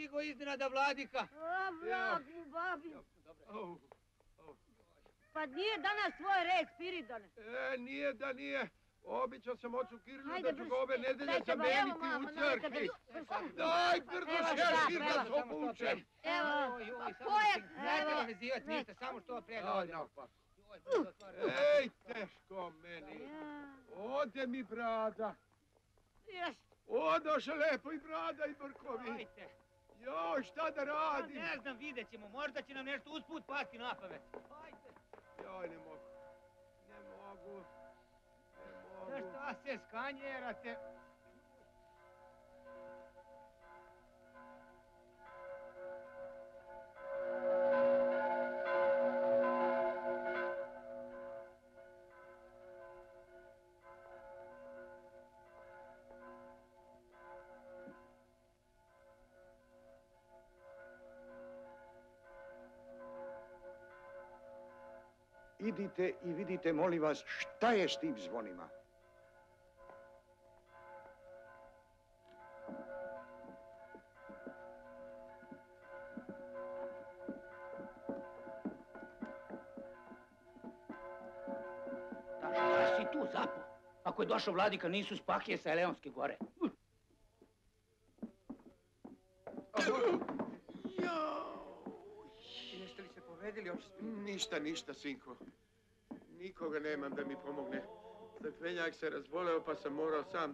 stigo iznenada vladika. A, mlaku, babi. Dobro. Pa nije danas tvoj red, Spiridone. Nije da nije. Običao sam ocu Kirilu Hajde, da ću brž. ga ove nedelje Dajte, ba, evo, zameniti mama, u nemojte crkvi. da- Daj, brzo Evo, šešir šta, da evo. se obučem. Evo, Samo je? Znate Evo. li vezivati ništa, samo što pre da Aj, ode. napak. Joj, brzo otvara. Ej, teško meni. Ja. Ode mi brada. Još. Odoše lepo i brada i brkovi. Ajte. Joj, šta da radim? Ne znam, vidjet ćemo, možda će nam nešto usput pasti na pamet. Ajde. Joj, ne mogu. Ne mogu. Da šta se skanjerate? Idite i vidite, molim vas, šta je s tim zvonima. Da si tu zapo. Ako je došao vladika, nisu spahije sa Eleonske gore. Jeste li se povedili, oči Ništa, sinko. Nikoga nemam da mi pomogne. Crkvenjak se razboleo pa sam morao sam